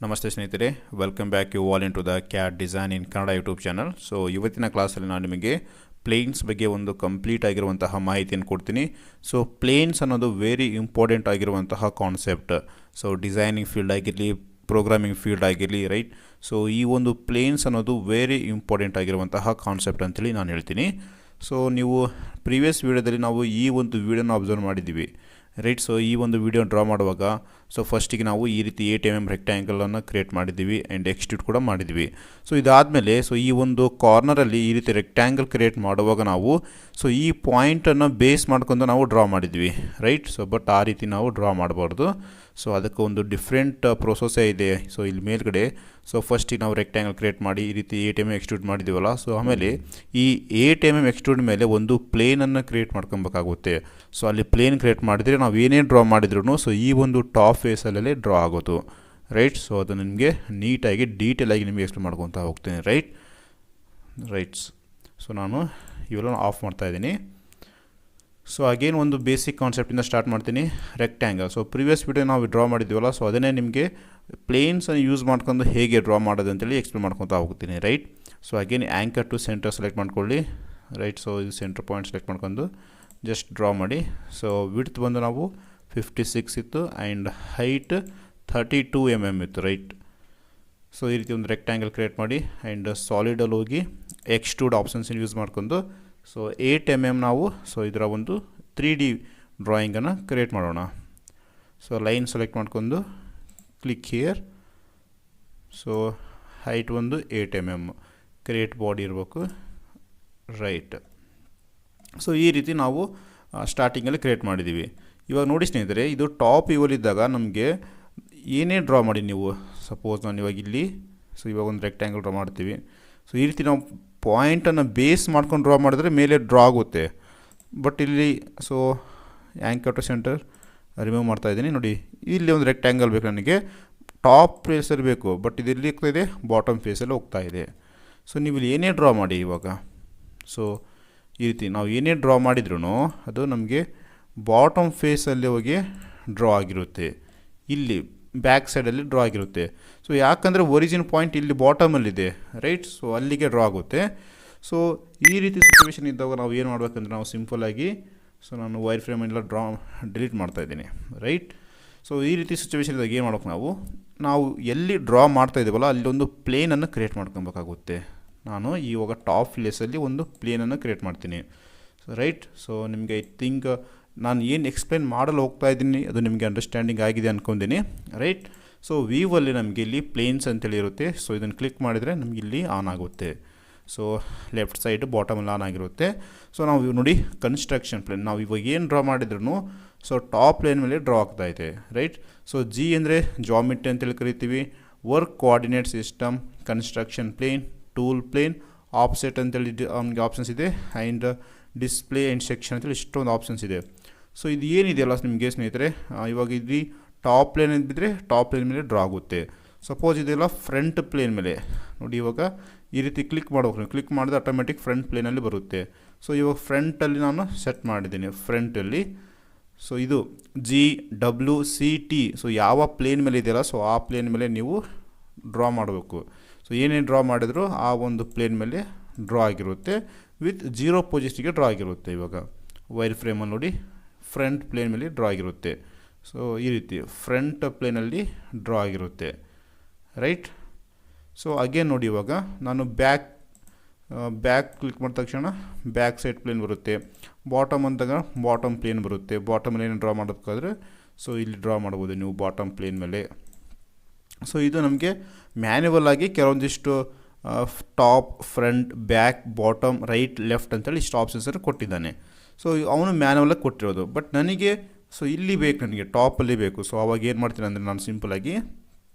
ನಮಸ್ತೆ ಸ್ನೇಹಿತರೆ, welcome back you all into the CAD design in Kannada YouTube channel. So ಇವತ್ತಿನ ಕ್ಲಾಸಲ್ಲಿ ನಾನು ನಿಮಗೆ ಪ್ಲೇನ್ಸ್ ಬಗ್ಗೆ ಒಂದು ಕಂಪ್ಲೀಟ್ ಆಗಿರುವಂತಹ ಮಾಹಿತಿಯನ್ನು ಕೊಡ್ತೀನಿ. ಸೊ ಪ್ಲೇನ್ಸ್ ಅನ್ನೋದು ವೆರಿ ಇಂಪಾರ್ಟೆಂಟ್ ಆಗಿರುವಂತಹ ಕಾನ್ಸೆಪ್ಟ್. ಸೊ ಡಿಸೈನಿಂಗ್ ಫೀಲ್ಡ್ ಆಗಿರಲಿ, ಪ್ರೋಗ್ರಾಮಿಂಗ್ ಫೀಲ್ಡ್ ಆಗಿರಲಿ, ರೈಟ್. ಸೊ ಈ ಒಂದು ಪ್ಲೇನ್ಸ್ ಅನ್ನೋದು ವೆರಿ ಇಂಪಾರ್ಟೆಂಟ್ ಆಗಿರುವಂತಹ ಕಾನ್ಸೆಪ್ಟ್ ಅಂತೇಳಿ ನಾನು ಹೇಳ್ತೀನಿ. ಸೊ ನೀವು ಪ್ರೀವಿಯಸ್ ವೀಡಿಯೋದಲ್ಲಿ ನಾವು ಈ ಒಂದು ವೀಡಿಯೋನ ಅಬ್ಸರ್ವ್ ಮಾಡಿದ್ದೀವಿ, ರೈಟ್. ಸೊ ಈ ಒಂದು ವಿಡಿಯೋ ಡ್ರಾ ಮಾಡುವಾಗ ಫಸ್ಟಿಗೆ ನಾವು ಈ ರೀತಿ 8 mm ರೆಕ್ಟ್ಯಾಂಗಲನ್ನು ಕ್ರಿಯೇಟ್ ಮಾಡಿದ್ದೀವಿ ಆ್ಯಂಡ್ ಎಕ್ಸ್ಟ್ರೂಡ್ ಕೂಡ ಮಾಡಿದ್ವಿ. ಸೊ ಇದಾದಮೇಲೆ ಈ ಒಂದು ಕಾರ್ನರಲ್ಲಿ ಈ ರೀತಿ ರೆಕ್ಟ್ಯಾಂಗಲ್ ಕ್ರಿಯೇಟ್ ಮಾಡುವಾಗ ನಾವು ಈ ಪಾಯಿಂಟನ್ನು ಬೇಸ್ ಮಾಡ್ಕೊಂಡು ನಾವು ಡ್ರಾ ಮಾಡಿದ್ವಿ, ರೈಟ್. ಸೊ ಬಟ್ ಆ ರೀತಿ ನಾವು ಡ್ರಾ ಮಾಡಬಾರ್ದು. ಸೊ ಅದಕ್ಕೆ ಒಂದು ಡಿಫ್ರೆಂಟ್ ಪ್ರೋಸೆಸ್ಸೇ ಇದೆ. ಸೊ ಇಲ್ಲಿ ಮೇಲ್ಗಡೆ ಫಸ್ಟಿಗೆ ನಾವು ರೆಕ್ಟ್ಯಾಂಗಲ್ ಕ್ರಿಯೇಟ್ ಮಾಡಿ ಈ ರೀತಿ 8 mm ಎಕ್ಸ್ಟ್ರೂಡ್ ಮಾಡಿದ್ದೀವಲ್ಲ. ಸೊ ಆಮೇಲೆ ಈ 8 mm ಎಕ್ಸ್ಟ್ರೂಡ್ ಮೇಲೆ ಒಂದು ಪ್ಲೇನನ್ನು ಕ್ರಿಯೇಟ್ ಮಾಡ್ಕೊಬೇಕಾಗುತ್ತೆ. ಸೊ ಅಲ್ಲಿ ಪ್ಲೇನ್ ಕ್ರಿಯೇಟ್ ಮಾಡಿದರೆ ನಾವು ಏನೇನು ಡ್ರಾ ಮಾಡಿದ್ರೂ ಈ ಒಂದು ಟಾಪ್ ಫೇಸಲ್ಲೇ ಡ್ರಾ ಆಗೋದು, ರೈಟ್. ಸೊ ಅದು ನಿಮಗೆ ನೀಟಾಗಿ ಡೀಟೇಲಾಗಿ ನಿಮಗೆ ಎಕ್ಸ್ಪ್ಲೇನ್ ಮಾಡ್ಕೊತಾ ಹೋಗ್ತೀನಿ, ರೈಟ್ಸ್. ಸೊ ನಾನು ಇವೆಲ್ಲ ಆಫ್ ಮಾಡ್ತಾಯಿದ್ದೀನಿ. ಸೊ ಅಗೇನ್ ಒಂದು ಬೇಸಿಕ್ ಕಾನ್ಸೆಪ್ಟಿಂದ ಸ್ಟಾರ್ಟ್ ಮಾಡ್ತೀನಿ. ರೆಕ್ಟ್ಯಾಂಗಲ್, ಸೊ ಪ್ರಿವಿಯಸ್ ವಿಡಿಯೋ ನಾವು ಡ್ರಾ ಮಾಡಿದ್ದೀವಲ್ಲ, ಸೊ ಅದನ್ನೇ ನಿಮಗೆ ಪ್ಲೇನ್ಸನ್ನು ಯೂಸ್ ಮಾಡ್ಕೊಂಡು ಹೇಗೆ ಡ್ರಾ ಮಾಡೋದು ಅಂತೇಳಿ ಎಕ್ಸ್ಪ್ಲೇನ್ ಮಾಡ್ಕೊತಾ ಹೋಗ್ತೀನಿ, right. So again anchor to centre select ಮಾಡ್ಕೊಳ್ಳಿ, ರೈಟ್. ಸೊ ಇದು ಸೆಂಟರ್ ಪಾಯಿಂಟ್ ಸೆಲೆಕ್ಟ್ ಮಾಡ್ಕೊಂಡು ಜಸ್ಟ್ ಡ್ರಾ ಮಾಡಿ. ಸೊ ವಿಡ್ತ್ ಬಂದು ನಾವು 56 ಇತ್ತು ಆ್ಯಂಡ್ ಹೈಟ್ 32 mm ಇತ್ತು, ರೈಟ್. ಸೊ ಈ ರೀತಿ ಒಂದು ರೆಕ್ಟ್ಯಾಂಗಲ್ ಕ್ರಿಯೇಟ್ ಮಾಡಿ ಆ್ಯಂಡ್ ಸಾಲಿಡಲ್ಲಿ ಹೋಗಿ ಎಕ್ಸ್ಟ್ರೂಡ್ ಆಪ್ಷನ್ಸನ್ನು ಯೂಸ್ ಮಾಡ್ಕೊಂಡು 8 mm ನಾವು ಇದರ ಒಂದು 3D ಡ್ರಾಯಿಂಗನ್ನು ಕ್ರಿಯೇಟ್ ಮಾಡೋಣ. ಸೊ ಲೈನ್ ಸೆಲೆಕ್ಟ್ ಮಾಡ್ಕೊಂಡು ಕ್ಲಿಕ್ ಹಿಯರ್. ಸೊ ಹೈಟ್ ಒಂದು 8 mm, ಕ್ರಿಯೇಟ್ ಬಾಡಿ ಇರಬೇಕು, ರೈಟ್. ಸೊ ಈ ರೀತಿ ನಾವು ಸ್ಟಾರ್ಟಿಂಗಲ್ಲಿ ಕ್ರಿಯೇಟ್ ಮಾಡಿದ್ದೀವಿ. ಇವಾಗ ನೋಡಿ ಸ್ನೇಹಿತರೆ, ಇದು ಟಾಪ್ ಇವಲ್ಲಿದ್ದಾಗ ನಮಗೆ ಏನೇ ಡ್ರಾ ಮಾಡಿ ನೀವು, ಸಪೋಸ್ ನಾನು ಇವಾಗ ಇಲ್ಲಿ ಇವಾಗ ಒಂದು ರೆಕ್ಟ್ಯಾಂಗಲ್ ಡ್ರಾ ಮಾಡ್ತೀವಿ. ಸೊ ಈ ರೀತಿ ನಾವು ಪಾಯಿಂಟನ್ನು ಬೇಸ್ ಮಾಡ್ಕೊಂಡು ಡ್ರಾ ಮಾಡಿದ್ರೆ ಮೇಲೆ ಡ್ರಾ ಆಗುತ್ತೆ. ಬಟ್ ಇಲ್ಲಿ ಆ್ಯಂಕರ್ ಟು ಸೆಂಟರ್ ರಿಮೂವ್ ಮಾಡ್ತಾಯಿದ್ದೀನಿ. ನೋಡಿ, ಇಲ್ಲಿ ಒಂದು ರೆಕ್ಟ್ಯಾಂಗಲ್ ಬೇಕು ನನಗೆ, ಟಾಪ್ ಫೇಸಲ್ಲಿ ಬೇಕು, ಬಟ್ ಇದು ಇಲ್ಲಿ ಹೋಗ್ತಾಯಿದೆ, ಬಾಟಮ್ ಫೇಸಲ್ಲಿ ಹೋಗ್ತಾಯಿದೆ. ಸೊ ನೀವು ಇಲ್ಲಿ ಏನೇ ಡ್ರಾ ಮಾಡಿ ಇವಾಗ, ಸೊ ಈ ರೀತಿ ನಾವು ಏನೇ ಡ್ರಾ ಮಾಡಿದ್ರೂ ಅದು ನಮಗೆ ಬಾಟಮ್ ಫೇಸಲ್ಲಿ ಹೋಗಿ ಡ್ರಾ ಆಗಿರುತ್ತೆ, ಇಲ್ಲಿ ಬ್ಯಾಕ್ ಸೈಡಲ್ಲಿ ಡ್ರಾ ಆಗಿರುತ್ತೆ. ಸೊ ಯಾಕಂದರೆ ಒರಿಜಿನ್ ಪಾಯಿಂಟ್ ಇಲ್ಲಿ ಬಾಟಮಲ್ಲಿದೆ, ರೈಟ್. ಸೊ ಅಲ್ಲಿಗೆ ಡ್ರಾ ಆಗುತ್ತೆ. ಸೊ ಈ ರೀತಿ ಸಿಚುವೇಷನ್ ಇದ್ದಾಗ ನಾವು ಏನು ಮಾಡಬೇಕಂದ್ರೆ ನಾವು ಸಿಂಪಲ್ಲಾಗಿ ನಾನು ವೈರ್ ಫ್ರೇಮೆಲ್ಲ ಡಿಲೀಟ್ ಮಾಡ್ತಾಯಿದ್ದೀನಿ, ರೈಟ್. ಸೊ ಈ ರೀತಿ ಸಿಚುವೇಷನ್ ಇದ್ದಾಗ ಏನು ಮಾಡ್ಬೇಕು, ನಾವು ಎಲ್ಲಿ ಡ್ರಾ ಮಾಡ್ತಾಯಿದ್ದೀವಲ್ಲ ಅಲ್ಲಿ ಒಂದು ಪ್ಲೇನನ್ನು ಕ್ರಿಯೇಟ್ ಮಾಡ್ಕೊಬೇಕಾಗುತ್ತೆ. ನಾನು ಇವಾಗ ಟಾಪ್ ಪ್ಲೇಸಲ್ಲಿ ಒಂದು ಪ್ಲೇನನ್ನು ಕ್ರಿಯೇಟ್ ಮಾಡ್ತೀನಿ, ರೈಟ್. ಸೊ ನಿಮಗೆ ಐ ಥಿಂಕ್ ನಾನು ಏನು ಎಕ್ಸ್ಪ್ಲೇನ್ ಮಾಡಲು ಹೋಗ್ತಾ ಇದ್ದೀನಿ ಅದು ನಿಮಗೆ ಅಂಡರ್ಸ್ಟ್ಯಾಂಡಿಂಗ್ ಆಗಿದೆ ಅಂದ್ಕೊಂಡಿನಿ, ರೈಟ್. ಸೊ ವ್ಯೂವಲ್ಲಿ ನಮಗೆ ಇಲ್ಲಿ ಪ್ಲೇನ್ಸ್ ಅಂತೇಳಿ ಇರುತ್ತೆ. ಸೊ ಇದನ್ನು ಕ್ಲಿಕ್ ಮಾಡಿದರೆ ನಮಗೆ ಇಲ್ಲಿ ಆನ್ ಆಗುತ್ತೆ. ಸೊ ಲೆಫ್ಟ್ ಸೈಡ್ ಬಾಟಮಲ್ಲಿ ಆನ್ ಆಗಿರುತ್ತೆ. ಸೊ ನಾವು ನೋಡಿ ಕನ್ಸ್ಟ್ರಕ್ಷನ್ ಪ್ಲೇನ್ ನಾವು ಇವಾಗ ಏನು ಡ್ರಾ ಮಾಡಿದ್ರು ಟಾಪ್ ಪ್ಲೇನ್ ಮೇಲೆ ಡ್ರಾ ಆಗ್ತಾಯಿದೆ, ರೈಟ್. ಸೊ ಜಿ ಅಂದರೆ ಜಾಮಿಟ್ರಿ ಅಂತೇಳಿ ಕರಿತೀವಿ, work coordinate system, construction plane, tool plane, offset ಅಂತೇಳಿ ನಮಗೆ ಆಪ್ಷನ್ಸ್ ಇದೆ, ಆ್ಯಂಡ್ ಡಿಸ್ಪ್ಲೇ ಆ್ಯಂಡ್ ಸೆಕ್ಷನ್ ಅಂತೇಳಿ ಇಷ್ಟೊಂದು ಆಪ್ಷನ್ಸ್ ಇದೆ. ಸೊ ಇದು ಏನಿದೆಯಲ್ಲ ನಿಮಗೆ ಸ್ನೇಹಿತರೆ, ಇವಾಗ ಇಲ್ಲಿ ಟಾಪ್ ಪ್ಲೇನ್ ಇದ್ದರೆ ಟಾಪ್ ಪ್ಲೇನ್ ಮೇಲೆ ಡ್ರಾ ಆಗುತ್ತೆ. ಸಪೋಸ್ ಇದೆಲ್ಲ ಫ್ರಂಟ್ ಪ್ಲೇನ್ ಮೇಲೆ ನೋಡಿ, ಇವಾಗ ಈ ರೀತಿ ಕ್ಲಿಕ್ ಮಾಡ್ಬೇಕು, ಕ್ಲಿಕ್ ಮಾಡಿದ್ರೆ ಆಟೋಮೆಟಿಕ್ ಫ್ರಂಟ್ ಪ್ಲೇನಲ್ಲಿ ಬರುತ್ತೆ. ಸೊ ಇವಾಗ ಫ್ರಂಟಲ್ಲಿ ನಾನು ಸೆಟ್ ಮಾಡಿದ್ದೀನಿ, ಫ್ರಂಟಲ್ಲಿ. ಸೊ ಇದು GWCT, ಸೊ ಯಾವ ಪ್ಲೇನ್ ಮೇಲೆ ಇದೆಯಲ್ಲ ಆ ಪ್ಲೇನ್ ಮೇಲೆ ನೀವು ಡ್ರಾ ಮಾಡಬೇಕು. ಸೊ ಏನೇನು ಡ್ರಾ ಮಾಡಿದ್ರು ಆ ಒಂದು ಪ್ಲೇನ್ ಮೇಲೆ ಡ್ರಾ ಆಗಿರುತ್ತೆ, ವಿತ್ 0 ಪೊಸಿಷನ್ಗೆ ಡ್ರಾ ಆಗಿರುತ್ತೆ. ಇವಾಗ ವೈರ್ ಫ್ರೇಮಲ್ಲಿ ನೋಡಿ ಫ್ರಂಟ್ ಪ್ಲೇನ್ ಮೇಲೆ ಡ್ರಾ ಆಗಿರುತ್ತೆ. ಸೊ ಈ ರೀತಿ ಫ್ರಂಟ್ ಪ್ಲೇನಲ್ಲಿ ಡ್ರಾ ಆಗಿರುತ್ತೆ, ರೈಟ್. ಸೊ ಅಗೇನ್ ನೋಡಿ, ಇವಾಗ ನಾನು ಬ್ಯಾಕ್ ಕ್ಲಿಕ್ ಮಾಡಿದ ತಕ್ಷಣ ಬ್ಯಾಕ್ ಸೈಡ್ ಪ್ಲೇನ್ ಬರುತ್ತೆ. ಬಾಟಮ್ ಅಂದಾಗ ಬಾಟಮ್ ಪ್ಲೇನ್ ಬರುತ್ತೆ. ಬಾಟಮಲ್ಲಿ ಏನು ಡ್ರಾ ಮಾಡೋದಕ್ಕಾದ್ರೆ ಇಲ್ಲಿ ಡ್ರಾ ಮಾಡ್ಬೋದು ನೀವು ಬಾಟಮ್ ಪ್ಲೇನ್ ಮೇಲೆ. ಸೊ ಇದು ನಮಗೆ ಮ್ಯಾನ್ಯುವಲ್ ಆಗಿ ಕೆಲವೊಂದಿಷ್ಟು top, front, back, bottom, right, left ಅಂತೇಳಿ ಇಷ್ಟು ಆಪ್ಷನ್ಸನ್ನು ಕೊಟ್ಟಿದ್ದಾನೆ. ಸೊ ಅವನು ಮ್ಯಾನ್ಯುವಲಾಗಿ ಕೊಟ್ಟಿರೋದು. ಬಟ್ ನನಗೆ ಇಲ್ಲಿ ಬೇಕು, ನನಗೆ ಟಾಪಲ್ಲಿ ಬೇಕು. ಸೊ ಅವಾಗ ಏನು ಮಾಡ್ತೀನಿ ಅಂದರೆ ನಾನು ಸಿಂಪಲಾಗಿ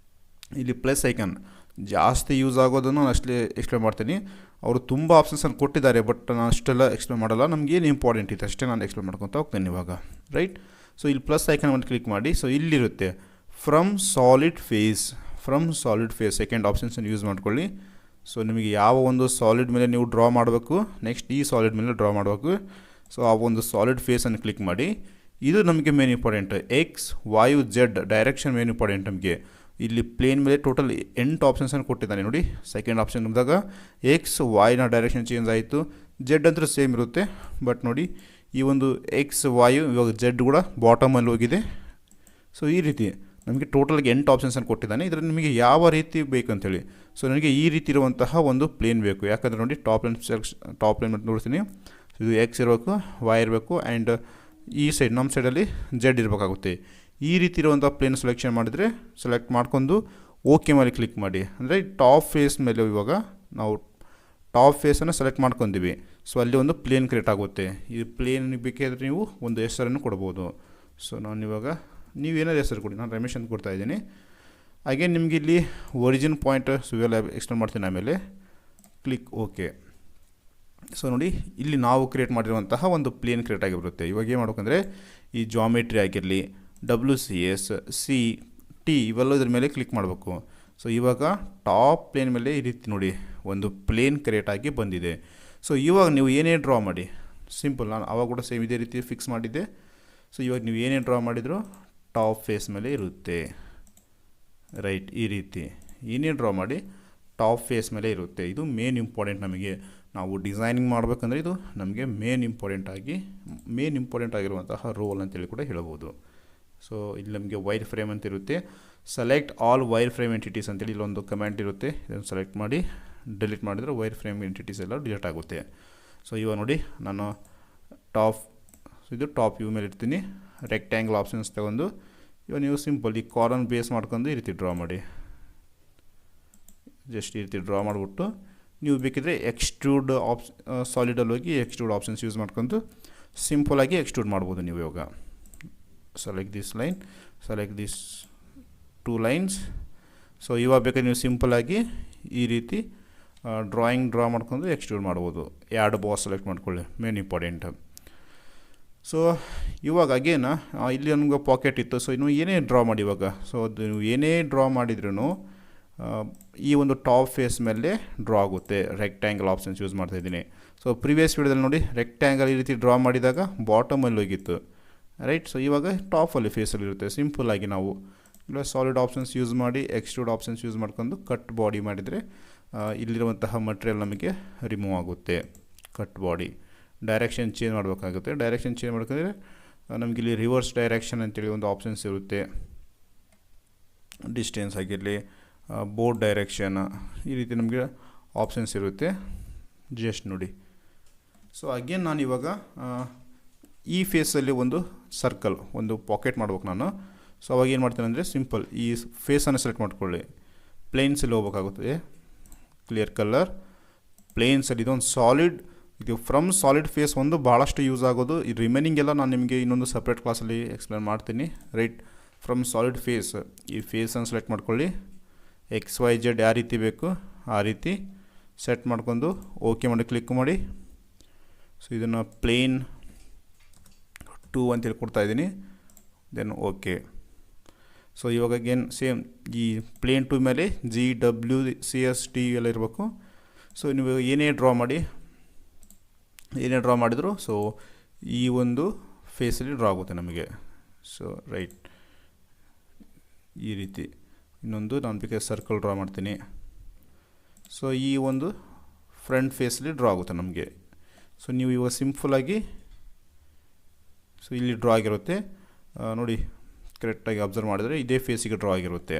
ಇಲ್ಲಿ ಪ್ಲಸ್ ಐಕನ್ ಜಾಸ್ತಿ ಯೂಸ್ ಆಗೋದನ್ನು ನಾನು ಅಷ್ಟೇ ಎಕ್ಸ್ಪ್ಲೇನ್ ಮಾಡ್ತೀನಿ. ಅವರು ತುಂಬ ಆಪ್ಷನ್ಸನ್ನು ಕೊಟ್ಟಿದ್ದಾರೆ, ಬಟ್ ನಾನು ಅಷ್ಟೆಲ್ಲ ಎಕ್ಸ್ಪ್ಲೇನ್ ಮಾಡೋಲ್ಲ. ನಮ್ಗೆ ಏನು ಇಂಪಾರ್ಟೆಂಟ್ ಇದೆ ಅಷ್ಟೇ ನಾನು ಎಕ್ಸ್ಪ್ಲೇನ್ ಮಾಡ್ಕೊತಾ ಹೋಗ್ತೇನೆ ಇವಾಗ, ರೈಟ್. ಸೊ ಇಲ್ಲಿ ಪ್ಲಸ್ ಐಕನ್ ಒಂದು ಕ್ಲಿಕ್ ಮಾಡಿ. ಸೊ ಇಲ್ಲಿರುತ್ತೆ ಫ್ರಮ್ ಸಾಲಿಡ್ ಫೇಸ್ ಸೆಕೆಂಡ್ ಆಪ್ಷನ್ಸನ್ನು ಯೂಸ್ ಮಾಡ್ಕೊಳ್ಳಿ. ಸೊ ನಿಮಗೆ ಯಾವ ಒಂದು ಸಾಲಿಡ್ ಮೇಲೆ ನೀವು ಡ್ರಾ ಮಾಡಬೇಕು, ನೆಕ್ಸ್ಟ್ ಈ ಸಾಲಿಡ್ ಮೇಲೆ ಡ್ರಾ ಮಾಡಬೇಕು. ಸೊ ಆ ಒಂದು ಸಾಲಿಡ್ ಫೇಸನ್ನು ಕ್ಲಿಕ್ ಮಾಡಿ. ಇದು ನಮಗೆ main important. X, Y, Z direction main important ನಮಗೆ. ಇಲ್ಲಿ ಪ್ಲೇನ್ ಮೇಲೆ ಟೋಟಲ್ 8 ಆಪ್ಷನ್ಸನ್ನು ಕೊಟ್ಟಿದ್ದಾನೆ ನೋಡಿ. ಸೆಕೆಂಡ್ ಆಪ್ಷನ್ ಬಂದಾಗ ಎಕ್ಸ್ ವೈನ ಡೈರೆಕ್ಷನ್ ಚೇಂಜ್ ಆಯಿತು. ಜೆಡ್ ಅಂತೂ ಸೇಮ್ ಇರುತ್ತೆ, ಬಟ್ ನೋಡಿ ಈ ಒಂದು ಎಕ್ಸ್ ವಾಯು ಇವಾಗ ಜೆಡ್ ಕೂಡ ಬಾಟಮಲ್ಲಿ ಹೋಗಿದೆ. ಸೊ ಈ ರೀತಿ ನಮಗೆ ಟೋಟಲ್ಗೆ 8 ಆಪ್ಷನ್ಸನ್ನು ಕೊಟ್ಟಿದ್ದಾನೆ. ಇದರಲ್ಲಿ ನಿಮಗೆ ಯಾವ ರೀತಿ ಬೇಕಂತೇಳಿ. ಸೊ ನನಗೆ ಈ ರೀತಿ ಇರುವಂತಹ ಒಂದು ಪ್ಲೇನ್ ಬೇಕು, ಯಾಕಂದರೆ ನೋಡಿ ಟಾಪ್ ಲೈನ್ ನೋಡ್ತೀನಿ. ಇದು ಎಕ್ಸ್ ಇರಬೇಕು, ವೈ ಇರಬೇಕು, ಆ್ಯಂಡ್ ಈ ಸೈಡ್ ನಮ್ಮ ಸೈಡಲ್ಲಿ ಜೆಡ್ ಇರಬೇಕಾಗುತ್ತೆ. ಈ ರೀತಿ ಇರುವಂಥ ಪ್ಲೇನ್ ಸೆಲೆಕ್ಷನ್ ಮಾಡಿದರೆ ಸೆಲೆಕ್ಟ್ ಮಾಡ್ಕೊಂಡು ಓಕೆ ಮೇಲೆ ಕ್ಲಿಕ್ ಮಾಡಿ. ಅಂದರೆ ಟಾಪ್ ಫೇಸ್ ಮೇಲೆ ಇವಾಗ ನಾವು ಟಾಪ್ ಫೇಸನ್ನು ಸೆಲೆಕ್ಟ್ ಮಾಡ್ಕೊಂತೀವಿ. ಸೊ ಅಲ್ಲಿ ಒಂದು ಪ್ಲೇನ್ ಕ್ರಿಯೇಟ್ ಆಗುತ್ತೆ. ಈ ಪ್ಲೇನಿಗೆ ಬೇಕಾದರೆ ನೀವು ಒಂದು ಹೆಸರನ್ನು ಕೊಡ್ಬೋದು. ಸೊ ನಾನು ಇವಾಗ ನೀವೇನಾದ್ರು ಹೆಸರು ಕೊಡಿ, ನಾನು ರಮೇಶ್ ಅಂತ ಕೊಡ್ತಾ ಇದ್ದೀನಿ. ಹಾಗೆ ನಿಮಗೆ ಇಲ್ಲಿ ಒರಿಜಿನ್ ಪಾಯಿಂಟ್ ಇವೆಲ್ಲ ಎಕ್ಸ್ಪ್ಲೇನ್ ಮಾಡ್ತೀನಿ ಆಮೇಲೆ. Click okay. ಸೊ ನೋಡಿ ಇಲ್ಲಿ ನಾವು ಕ್ರಿಯೇಟ್ ಮಾಡಿರುವಂತಹ ಒಂದು ಪ್ಲೇನ್ ಕ್ರಿಯೇಟ್ ಆಗಿರುತ್ತೆ. ಇವಾಗ ಏನು ಮಾಡ್ಬೇಕಂದ್ರೆ ಈ ಜಾಮೆಟ್ರಿ ಆಗಿರಲಿ, WCS, CT ಇವೆಲ್ಲ ಇದ್ರ ಮೇಲೆ ಕ್ಲಿಕ್ ಮಾಡಬೇಕು. ಸೊ ಇವಾಗ ಟಾಪ್ ಪ್ಲೇನ್ ಮೇಲೆ ಈ ರೀತಿ ನೋಡಿ ಒಂದು ಪ್ಲೇನ್ ಕ್ರಿಯೇಟ್ ಆಗಿ ಬಂದಿದೆ. ಸೊ ಇವಾಗ ನೀವು ಏನೇ ಡ್ರಾ ಮಾಡಿ, ಸಿಂಪಲ್, ನಾನು ಅವಾಗ ಕೂಡ ಸೇಮ್ ಇದೇ ರೀತಿ ಫಿಕ್ಸ್ ಮಾಡಿದ್ದೆ. ಸೊ ಇವಾಗ ನೀವು ಏನೇ ಡ್ರಾ ಮಾಡಿದರೂ ಟಾಪ್ ಫೇಸ್ ಮೇಲೆ ಇರುತ್ತೆ, ರೈಟ್. ಈ ರೀತಿ ಏನೇ ಡ್ರಾ ಮಾಡಿ ಟಾಪ್ ಫೇಸ್ ಮೇಲೆ ಇರುತ್ತೆ. ಇದು ಮೇನ್ ಇಂಪಾರ್ಟೆಂಟ್. ನಮಗೆ ನಾವು ಡಿಸೈನಿಂಗ್ ಮಾಡಬೇಕಂದ್ರೆ ಇದು ನಮಗೆ ಮೇನ್ ಇಂಪಾರ್ಟೆಂಟ್ ಆಗಿರುವಂತಹ ರೋಲ್ ಅಂತೇಳಿ ಕೂಡ ಹೇಳ್ಬೋದು. ಸೊ ಇಲ್ಲಿ ನಮಗೆ ವೈರ್ ಫ್ರೇಮ್ ಅಂತ ಇರುತ್ತೆ. Select all wire frame entities ಅಂತೇಳಿ ಇಲ್ಲೊಂದು ಕಮೆಂಟ್ ಇರುತ್ತೆ. ಇದನ್ನು ಸೆಲೆಕ್ಟ್ ಮಾಡಿ ಡಿಲೀಟ್ ಮಾಡಿದರೆ ವೈರ್ ಫ್ರೇಮ್ ಎಂಟಿಟೀಸ್ ಎಲ್ಲ ಡಿಲೀಟ್ ಆಗುತ್ತೆ. ಸೊ ಇವಾಗ ನೋಡಿ ನಾನು ಇದು ಟಾಪ್ ವ್ಯೂ ಮೇಲೆ ಇರ್ತೀನಿ. ರೆಕ್ಟ್ಯಾಂಗಲ್ ಆಪ್ಷನ್ಸ್ ತಗೊಂಡು ಇವಾಗ ನೀವು ಸಿಂಪಲ್ ಈ ಕಾರ್ನರ್ ಬೇಸ್ ಮಾಡ್ಕೊಂಡು ಈ ರೀತಿ ಡ್ರಾ ಮಾಡಿ. ಜಸ್ಟ್ ಈ ರೀತಿ ಡ್ರಾ ಮಾಡಿಬಿಟ್ಟು ನೀವು ಬೇಕಿದ್ರೆ ಎಕ್ಸ್ಟ್ರೂಡ್ ಸಾಲಿಡಲ್ಲಿ ಹೋಗಿ ಎಕ್ಸ್ಟ್ರೂಡ್ ಆಪ್ಷನ್ಸ್ ಯೂಸ್ ಮಾಡ್ಕೊಂಡು ಸಿಂಪಲಾಗಿ ಎಕ್ಸ್ಟ್ರೂಡ್ ಮಾಡ್ಬೋದು ನೀವು. ಇವಾಗ select this line, select this 2 lines. So ಇವಾಗ ಬೇಕಾದ್ರೆ ನೀವು ಸಿಂಪಲಾಗಿ ಈ ರೀತಿ ಡ್ರಾ ಮಾಡ್ಕೊಂಡು ಎಕ್ಸ್ಟ್ರೂಡ್ ಮಾಡ್ಬೋದು. 2 ಬಾಸ್ ಸೆಲೆಕ್ಟ್ ಮಾಡ್ಕೊಳ್ಳಿ, ಮೇನ್ ಇಂಪಾರ್ಟೆಂಟ್. ಸೊ ಇವಾಗ ಅಗೇನ ಇಲ್ಲಿ ನಮ್ಗೆ ಪಾಕೆಟ್ ಇತ್ತು. ಸೊ ಇನ್ನು ಏನೇ ಡ್ರಾ ಮಾಡಿ ಇವಾಗ. ಸೊ ಅದು ನೀವು ಏನೇ ಡ್ರಾ ಮಾಡಿದ್ರೂ ಈ ಒಂದು ಟಾಪ್ ಫೇಸ್ ಮೇಲೆ ಡ್ರಾ ಆಗುತ್ತೆ. ರೆಕ್ಟ್ಯಾಂಗಲ್ ಆಪ್ಷನ್ಸ್ ಯೂಸ್ ಮಾಡ್ತಾಯಿದ್ದೀನಿ. ಸೊ ಪ್ರಿವಿಯಸ್ ವಿಡಿಯೋದಲ್ಲಿ ನೋಡಿ ರೆಕ್ಟ್ಯಾಂಗಲ್ ಈ ರೀತಿ ಡ್ರಾ ಮಾಡಿದಾಗ ಬಾಟಮಲ್ಲಿ ಹೋಗಿತ್ತು, ರೈಟ್. ಸೊ ಇವಾಗ ಟಾಪಲ್ಲಿ ಫೇಸಲ್ಲಿ ಇರುತ್ತೆ. ಸಿಂಪಲ್ಲಾಗಿ ನಾವು ಇಲ್ಲ ಸಾಲಿಡ್ ಆಪ್ಷನ್ಸ್ ಯೂಸ್ ಮಾಡಿ ಎಕ್ಸ್ಟ್ರೂಡ್ ಆಪ್ಷನ್ಸ್ ಯೂಸ್ ಮಾಡ್ಕೊಂಡು ಕಟ್ ಬಾಡಿ ಮಾಡಿದರೆ ಇಲ್ಲಿರುವಂತಹ ಮಟೀರಿಯಲ್ ನಮಗೆ ರಿಮೂವ್ ಆಗುತ್ತೆ. ಕಟ್ ಬಾಡಿ ಡೈರೆಕ್ಷನ್ ಚೇಂಜ್ ಮಾಡಬೇಕಾಗುತ್ತೆ. ಡೈರೆಕ್ಷನ್ ಚೇಂಜ್ ಮಾಡ್ಕೊಂಡ್ರೆ ನಮಗಿಲ್ಲಿ ರಿವರ್ಸ್ ಡೈರೆಕ್ಷನ್ ಅಂತೇಳಿ ಒಂದು ಆಪ್ಷನ್ಸ್ ಇರುತ್ತೆ. ಡಿಸ್ಟೆನ್ಸ್ ಆಗಿರಲಿ, ಬೋರ್ಡ್ ಡೈರೆಕ್ಷನ್, ಈ ರೀತಿ ನಮಗೆ ಆಪ್ಷನ್ಸ್ ಇರುತ್ತೆ. ಜಸ್ಟ್ ನೋಡಿ. ಸೊ ಅಗೇನ್ ನಾನು ಇವಾಗ ಈ ಫೇಸಲ್ಲಿ ಒಂದು ಸರ್ಕಲ್, ಒಂದು ಪಾಕೆಟ್ ಮಾಡ್ಬೇಕು ನಾನು. ಸೊ ಅವಾಗ ಏನು ಮಾಡ್ತೇನೆ ಅಂದರೆ ಸಿಂಪಲ್ ಈ ಫೇಸನ್ನು ಸೆಲೆಕ್ಟ್ ಮಾಡ್ಕೊಳ್ಳಿ. ಪ್ಲೇನ್ಸಲ್ಲಿ ಹೋಗ್ಬೇಕಾಗುತ್ತೆ. ಕ್ಲಿಯರ್ ಕಲರ್ ಪ್ಲೇನ್ಸಲ್ಲಿ ಇದೊಂದು ಸಾಲಿಡ್, ಇದು ಫ್ರಮ್ ಸಾಲಿಡ್ ಫೇಸ್ ಒಂದು ಭಾಳಷ್ಟು ಯೂಸ್ ಆಗೋದು. ಈ ರಿಮೈನಿಂಗ್ ಎಲ್ಲ ನಾನು ನಿಮಗೆ ಇನ್ನೊಂದು ಸಪ್ರೇಟ್ ಕ್ಲಾಸಲ್ಲಿ ಎಕ್ಸ್ಪ್ಲೇನ್ ಮಾಡ್ತೀನಿ, ರೈಟ್. ಫ್ರಮ್ ಸಾಲಿಡ್ ಫೇಸ್ ಈ ಫೇಸನ್ನು ಸೆಲೆಕ್ಟ್ ಮಾಡ್ಕೊಳ್ಳಿ. XYZ ಯಾವ ರೀತಿ ಬೇಕು ಆ ರೀತಿ ಸೆಟ್ ಮಾಡ್ಕೊಂಡು ಓಕೆ ಮಾಡಿ ಕ್ಲಿಕ್ ಮಾಡಿ. ಸೊ ಇದನ್ನು ಪ್ಲೇನ್ 2 ಅಂತೇಳಿ ಕೊಡ್ತಾಯಿದ್ದೀನಿ. Then okay. ಸೊ ಇವಾಗ ಅಗೇನ್ ಸೇಮ್ ಈ ಪ್ಲೇನ್ 2 ಮೇಲೆ GWCST ಎಲ್ಲ ಇರಬೇಕು. ಸೊ ನೀವು ಏನೇ ಡ್ರಾ ಮಾಡಿದ್ರು ಸೊ ಈ ಒಂದು ಫೇಸಲ್ಲಿ ಡ್ರಾ ಆಗುತ್ತೆ ನಮಗೆ. ಸೊ ರೈಟ್ ಈ ರೀತಿ. ಇನ್ನೊಂದು ನಾನು ಬೇಕಾದ್ರೆ ಸರ್ಕಲ್ ಡ್ರಾ ಮಾಡ್ತೀನಿ. ಸೊ ಈ ಒಂದು ಫ್ರಂಟ್ ಫೇಸಲ್ಲಿ ಡ್ರಾ ಆಗುತ್ತೆ ನಮಗೆ. ಸೊ ನೀವು ಇವಾಗ ಸಿಂಪಲಾಗಿ ಸೊ ಇಲ್ಲಿ ಡ್ರಾ ಆಗಿರುತ್ತೆ ನೋಡಿ, ಕರೆಕ್ಟಾಗಿ ಅಬ್ಸರ್ವ್ ಮಾಡಿದರೆ ಇದೇ ಫೇಸಿಗೆ ಡ್ರಾ ಆಗಿರುತ್ತೆ.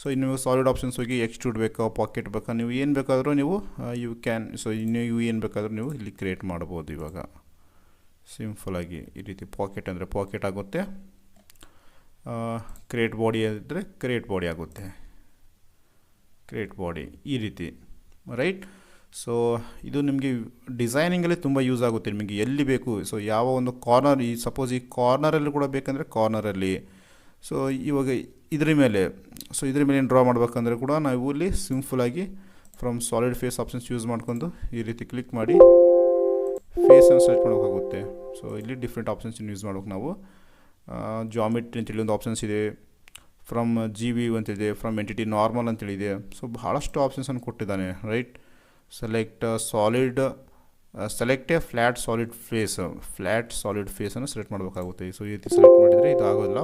ಸೊ ಇನ್ನು ಸಾಲಿಡ್ ಆಪ್ಷನ್ಸ್ ಹೋಗಿ ಎಕ್ಸ್ಟ್ರೂಡ್ ಬೇಕಾ, ಪಾಕೆಟ್ ಬೇಕಾ, ನೀವು ಏನು ಬೇಕಾದರೂ ನೀವು ಯು ಕ್ಯಾನ್. ಸೊ ಇನ್ನು ಏನು ಬೇಕಾದರೂ ನೀವು ಇಲ್ಲಿ ಕ್ರಿಯೇಟ್ ಮಾಡ್ಬೋದು. ಇವಾಗ ಸಿಂಪಲಾಗಿ ಈ ರೀತಿ ಪಾಕೆಟ್ ಅಂದರೆ ಪಾಕೆಟ್ ಆಗುತ್ತೆ. ಕ್ರಿಯೇಟ್ ಬಾಡಿ ಇದ್ದರೆ ಕ್ರಿಯೇಟ್ ಬಾಡಿ ಆಗುತ್ತೆ. ಕ್ರಿಯೇಟ್ ಬಾಡಿ ಈ ರೀತಿ, ರೈಟ್. ಸೊ ಇದು ನಿಮಗೆ ಡಿಸೈನಿಂಗಲ್ಲಿ ತುಂಬ ಯೂಸ್ ಆಗುತ್ತೆ. ನಿಮಗೆ ಎಲ್ಲಿ ಬೇಕು, ಸೊ ಯಾವ ಒಂದು ಕಾರ್ನರ್, ಈ ಸಪೋಸ್ ಈ ಕಾರ್ನರಲ್ಲಿ ಕೂಡ ಬೇಕಂದರೆ ಕಾರ್ನರಲ್ಲಿ. ಸೊ ಇವಾಗ ಇದ್ರ ಮೇಲೆ ಏನು ಡ್ರಾ ಮಾಡಬೇಕಂದ್ರೆ ಕೂಡ ನಾವು ಇಲ್ಲಿ ಸಿಂಪಲಾಗಿ from solid face options use ಮಾಡ್ಕೊಂಡು ಈ ರೀತಿ ಕ್ಲಿಕ್ ಮಾಡಿ ಫೇಸನ್ನು ಸೆಲೆಕ್ಟ್ ಮಾಡೋಕ್ಕಾಗುತ್ತೆ. ಸೊ ಇಲ್ಲಿ ಡಿಫ್ರೆಂಟ್ ಆಪ್ಷನ್ಸ್ ಯೂಸ್ ಮಾಡ್ಬೇಕು ನಾವು. ಜಾಮೆಟ್ರಿ ಅಂತೇಳಿ ಒಂದು ಆಪ್ಷನ್ಸ್ ಇದೆ, ಫ್ರಮ್ GB ಅಂತಿದೆ, ಫ್ರಮ್ ಎಂಟಿಟಿ ನಾರ್ಮಲ್ ಅಂತೇಳಿದೆ. ಸೊ ಭಾಳಷ್ಟು ಆಪ್ಷನ್ಸನ್ನು ಕೊಟ್ಟಿದ್ದಾನೆ, right. Select a flat solid ಫೇಸನ್ನು ಸೆಲೆಕ್ಟ್ ಮಾಡಬೇಕಾಗುತ್ತೆ. ಸೊ ಈ ರೀತಿ ಸೆಲೆಕ್ಟ್ ಮಾಡಿದರೆ ಇದು ಆಗೋದಿಲ್ಲ.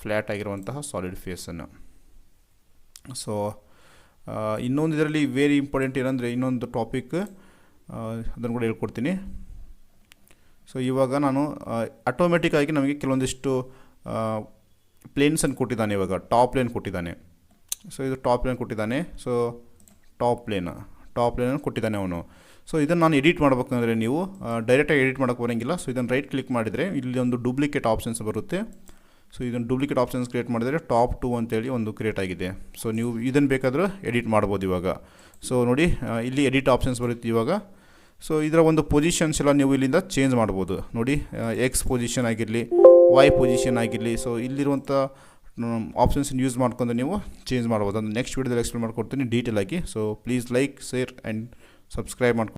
ಫ್ಲ್ಯಾಟ್ ಆಗಿರುವಂತಹ ಸಾಲಿಡ್ ಫೇಸನ್ನು. ಸೊ ಇನ್ನೊಂದು ಇದರಲ್ಲಿ ವೆರಿ ಇಂಪಾರ್ಟೆಂಟ್ ಏನಂದರೆ ಇನ್ನೊಂದು ಟಾಪಿಕ್ ಅದನ್ನು ಕೂಡ ಹೇಳ್ಕೊಡ್ತೀನಿ. ಸೊ ಇವಾಗ ನಾನು ಆಟೋಮೆಟಿಕ್ಕಾಗಿ ನಮಗೆ ಕೆಲವೊಂದಿಷ್ಟು ಪ್ಲೇನ್ಸನ್ನು ಕೊಟ್ಟಿದ್ದಾನೆ. ಇವಾಗ ಟಾಪ್ ಪ್ಲೇನ್ ಕೊಟ್ಟಿದ್ದಾನೆ. ಸೊ ಇದು ಟಾಪ್ ಪ್ಲೇನ್ ಕೊಟ್ಟಿದ್ದಾನೆ. ಸೊ ಟಾಪ್ ಪ್ಲೇನನ್ನು ಕೊಟ್ಟಿದ್ದಾನೆ ಅವನು. ಸೊ ಇದನ್ನು ನಾನು ಎಡಿಟ್ ಮಾಡಬೇಕಂದ್ರೆ ನೀವು ಡೈರೆಕ್ಟಾಗಿ ಎಡಿಟ್ ಮಾಡೋಕ್ಕೆ ಬರೋಂಗಿಲ್ಲ. ಸೊ ಇದನ್ನು ರೈಟ್ ಕ್ಲಿಕ್ ಮಾಡಿದರೆ ಇಲ್ಲಿ ಒಂದು ಡೂಪ್ಲಿಕೇಟ್ ಆಪ್ಷನ್ಸ್ ಬರುತ್ತೆ. ಸೊ ಇದನ್ನು ಡೂಪ್ಲಿಕೇಟ್ ಆಪ್ಷನ್ಸ್ ಕ್ರಿಯೇಟ್ ಮಾಡಿದರೆ ಟಾಪ್ 2 ಅಂತೇಳಿ ಒಂದು ಕ್ರಿಯೇಟ್ ಆಗಿದೆ. ಸೊ ನೀವು ಇದನ್ನು ಬೇಕಾದರೂ ಎಡಿಟ್ ಮಾಡ್ಬೋದು ಇವಾಗ. ಸೊ ನೋಡಿ ಇಲ್ಲಿ ಎಡಿಟ್ ಆಪ್ಷನ್ಸ್ ಬರುತ್ತೆ ಇವಾಗ. ಸೊ ಇದರ ಒಂದು ಪೊಸಿಷನ್ಸ್ ಎಲ್ಲ ನೀವು ಇಲ್ಲಿಂದ ಚೇಂಜ್ ಮಾಡ್ಬೋದು. ನೋಡಿ ಎಕ್ಸ್ ಪೊಸಿಷನ್ ಆಗಿರಲಿ, ವೈ ಪೊಸಿಷನ್ ಆಗಿರಲಿ. ಸೊ ಇಲ್ಲಿರುವಂಥ ಆಪ್ಷನ್ಸ್ ಯೂಸ್ ಮಾಡ್ಕೊಂಡು ನೀವು ಚೇಂಜ್ ಮಾಡ್ಬೋದು. ಅದು ನೆಕ್ಸ್ಟ್ ವೀಡಿಯೋದಲ್ಲಿ ಎಕ್ಸ್ಪ್ಲೇನ್ ಮಾಡ್ಕೊಡ್ತೀನಿ ಡೀಟೇಲ್ ಆಗಿ. So please like, share and subscribe ಮಾಡ್ಕೊಂಡು